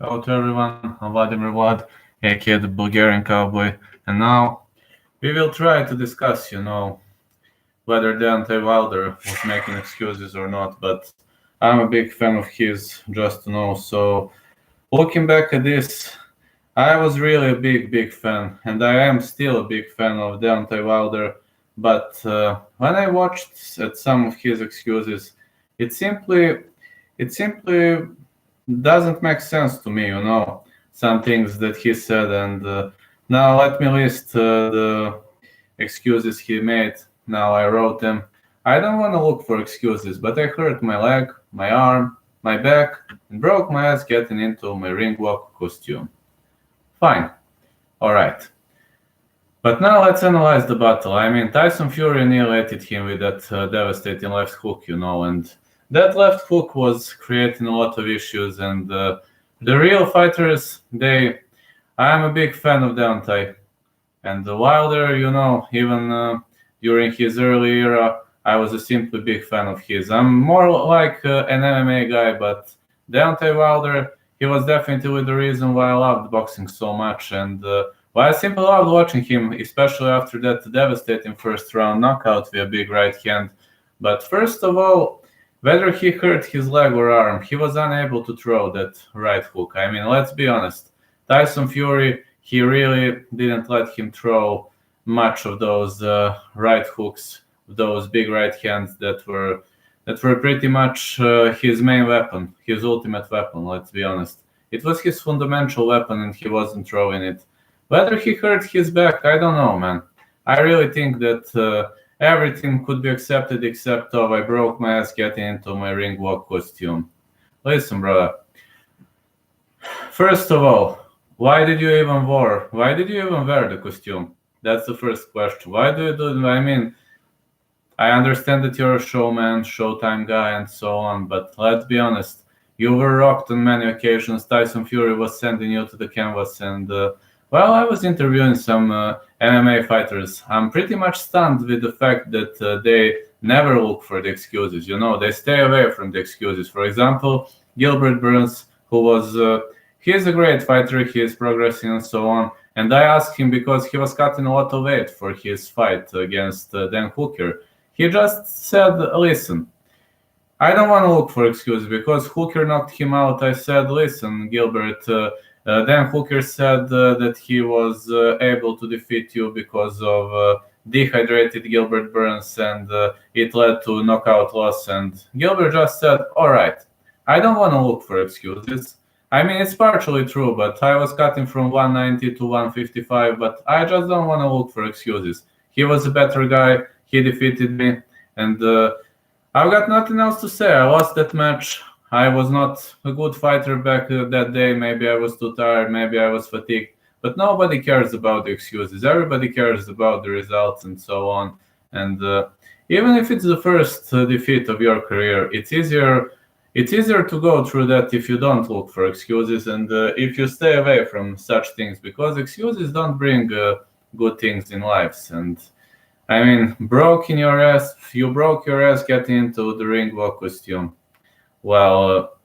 Hello to everyone, I'm Vladimir Vlad, aka the Bulgarian Cowboy, and now we will try to discuss, whether Deontay Wilder was making excuses or not, but I'm a big fan of his, just to know. So, looking back at this, I was really a big fan, and I am still a big fan of Deontay Wilder, but when I watched at some of his excuses, it simply it simply doesn't make sense to me, some things that he said. And now let me list the excuses he made. Now I wrote them. I don't want to look for excuses, but I hurt my leg, my arm, my back, and broke my ass getting into my ring walk costume. Fine, alright. But now let's analyze the battle. I mean, Tyson Fury annihilated him with that devastating left hook, and that left hook was creating a lot of issues. And the real fighters, I'm a big fan of Deontay. And Wilder, even during his early era, I was a simply big fan of his. I'm more like an MMA guy, but Deontay Wilder, he was definitely the reason why I loved boxing so much. And why I simply loved watching him, especially after that devastating first round knockout with a big right hand. But first of all, whether he hurt his leg or arm, he was unable to throw that right hook. I mean, let's be honest. Tyson Fury, he really didn't let him throw much of those right hooks, those big right hands that were pretty much his main weapon, his ultimate weapon. Let's be honest. It was his fundamental weapon, and he wasn't throwing it. Whether he hurt his back, I don't know, man. I really think that everything could be accepted except I broke my ass getting into my ring walk costume. Listen, brother. First of all, why did you even wear the costume? That's the first question. Why do you do it? I mean, I understand that you're a showman, showtime guy, and so on, but let's be honest. You were rocked on many occasions. Tyson Fury was sending you to the canvas, and while I was interviewing some MMA fighters, I'm pretty much stunned with the fact that they never look for the excuses. They stay away from the excuses. For example, Gilbert Burns, who was he's a great fighter, he is progressing and so on. And I asked him because he was cutting a lot of weight for his fight against Dan Hooker. He just said, listen, I don't want to look for excuses because Hooker knocked him out. I said, listen, Gilbert, Dan Hooker said that he was able to defeat you because of dehydrated Gilbert Burns, and it led to knockout loss. And Gilbert just said, all right, I don't want to look for excuses. I mean, it's partially true, but I was cutting from 190 to 155, but I just don't want to look for excuses. He was a better guy. He defeated me, and I've got nothing else to say. I lost that match. I was not a good fighter back that day. Maybe I was too tired. Maybe I was fatigued. But nobody cares about the excuses. Everybody cares about the results and so on. And even if it's the first defeat of your career, it's easier. It's easier to go through that if you don't look for excuses and if you stay away from such things, because excuses don't bring good things in lives. And I mean, you broke your ass getting into the ring walk costume. Well,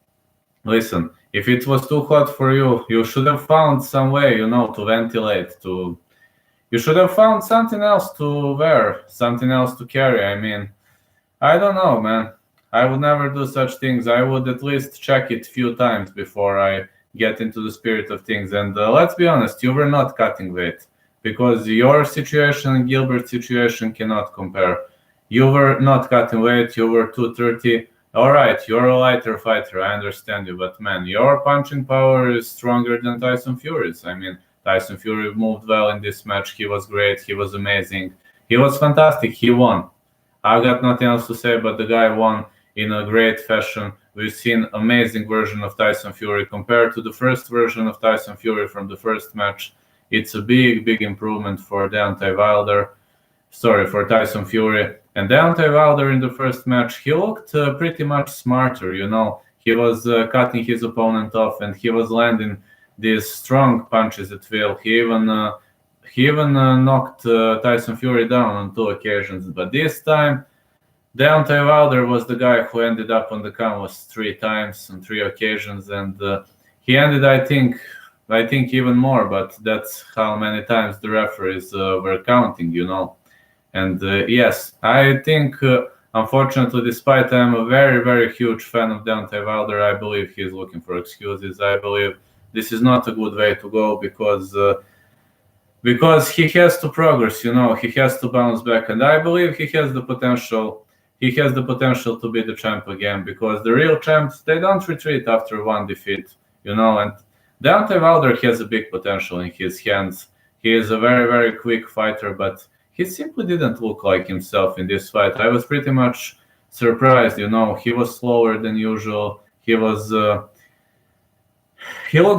listen, if it was too hot for you, you should have found some way, to ventilate. You should have found something else to wear, something else to carry. I mean, I don't know, man. I would never do such things. I would at least check it a few times before I get into the spirit of things. And let's be honest, you were not cutting weight because your situation and Gilbert's situation cannot compare. You were not cutting weight. You were 230. All right, you're a lighter fighter. I understand you, but man, your punching power is stronger than Tyson Fury's. I mean, Tyson Fury moved well in this match. He was great. He was amazing. He was fantastic. He won. I've got nothing else to say, but the guy won in a great fashion. We've seen amazing version of Tyson Fury compared to the first version of Tyson Fury from the first match. It's a big improvement for for Tyson Fury. And Deontay Wilder in the first match, he looked pretty much smarter, He was cutting his opponent off and he was landing these strong punches at will. He even knocked Tyson Fury down on 2 occasions. But this time, Deontay Wilder was the guy who ended up on the canvas 3 times on 3 occasions, and He ended, I think even more, but that's how many times the referees were counting. And yes, I think, unfortunately, despite I'm a very, very huge fan of Deontay Wilder, I believe he's looking for excuses. I believe this is not a good way to go because he has to progress. He has to bounce back, and I believe he has the potential. He has the potential to be the champ again because the real champs, they don't retreat after one defeat. And Deontay Wilder has a big potential in his hands. He is a very, very quick fighter, but he simply didn't look like himself in this fight. I was pretty much surprised. He was slower than usual. He looked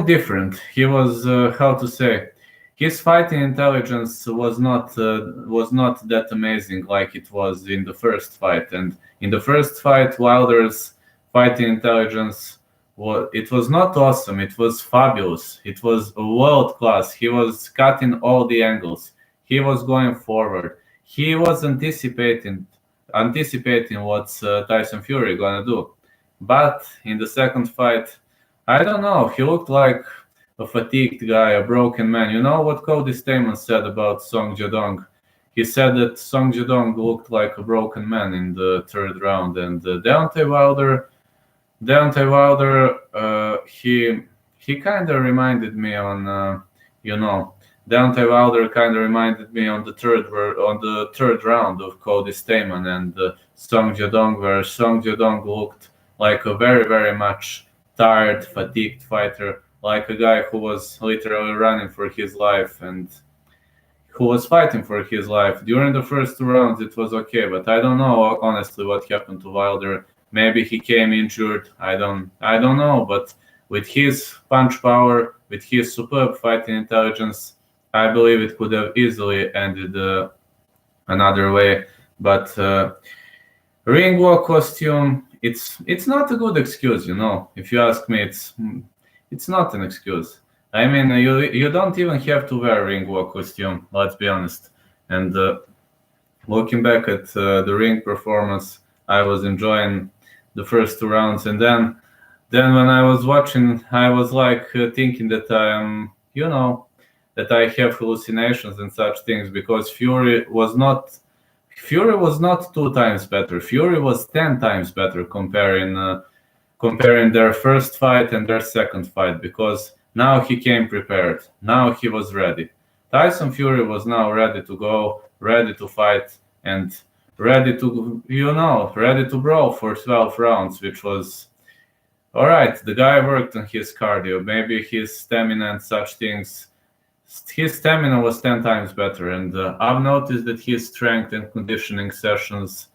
different. He was, how to say, his fighting intelligence was not that amazing like it was in the first fight. And in the first fight, Wilder's fighting intelligence was not awesome. It was fabulous. It was world class. He was cutting all the angles. He was going forward. He was anticipating what's Tyson Fury gonna do. But in the second fight, I don't know. He looked like a fatigued guy, a broken man. You know what Cody Stamen said about Song Jadong? He said that Song Jadong looked like a broken man in the third round, and he kind of reminded me you know, Deontay Wilder kind of reminded me on the third round of Cody Stamen and Song Jadong, where Song Jadong looked like a very, very much tired, fatigued fighter, like a guy who was literally running for his life and who was fighting for his life. During the first two rounds, it was okay, but I don't know honestly what happened to Wilder. Maybe he came injured. I don't know, but with his punch power, with his superb fighting intelligence, I believe it could have easily ended another way. But ring walk costume, it's not a good excuse. If you ask me, it's not an excuse. I mean, you don't even have to wear a ring walk costume. Let's be honest. And looking back at the ring performance, I was enjoying the first two rounds, and then when I was watching, I was like thinking that that I have hallucinations and such things because Fury was not 2 times better. Fury was 10 times better comparing their first fight and their second fight because now he came prepared. Now he was ready. Tyson Fury was now ready to go, ready to fight, and ready to brawl for 12 rounds, which was all right. The guy worked on his cardio, maybe his stamina and such things. His stamina was 10 times better, and I've noticed that his strength and conditioning sessions,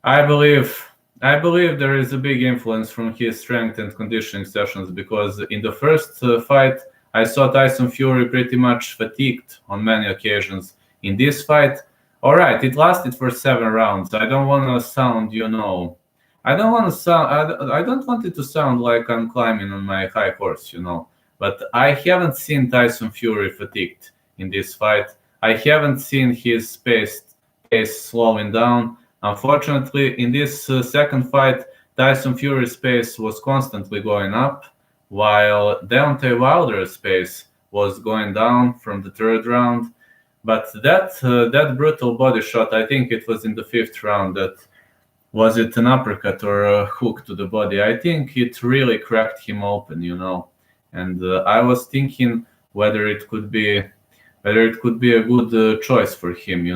I believe there is a big influence from his strength and conditioning sessions because in the first fight, I saw Tyson Fury pretty much fatigued on many occasions. In this fight, all right, it lasted for 7 rounds. I don't want to sound, I don't want to sound, I don't want it to sound like I'm climbing on my high horse. But I haven't seen Tyson Fury fatigued in this fight. I haven't seen his pace slowing down. Unfortunately, in this second fight, Tyson Fury's pace was constantly going up, while Deontay Wilder's pace was going down from the third round. But that brutal body shot, I think it was in the fifth round. That was it an uppercut or a hook to the body? I think it really cracked him open. And I was thinking whether it could be a good choice for him.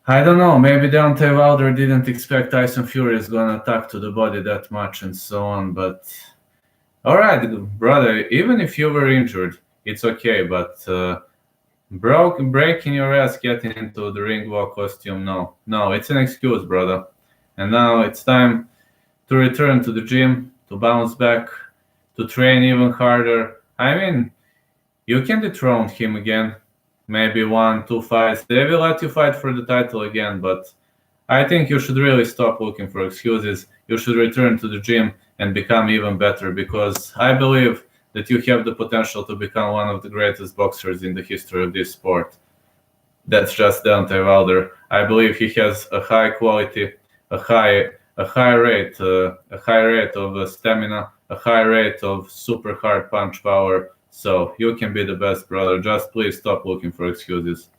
I don't know. Maybe Deontay Wilder didn't expect Tyson Fury is gonna attack to the body that much and so on. But all right, brother. Even if you were injured, it's okay. But breaking your ass getting into the ring walk costume, no, it's an excuse, brother. And now it's time to return to the gym, to bounce back, to train even harder. I mean, you can dethrone him again. Maybe 1, 2 fights. They will let you fight for the title again, but I think you should really stop looking for excuses. You should return to the gym and become even better because I believe that you have the potential to become one of the greatest boxers in the history of this sport. That's just Deontay Wilder. I believe he has a high quality, a high rate of stamina, a high rate of super hard punch power. So you can be the best, brother. Just please stop looking for excuses.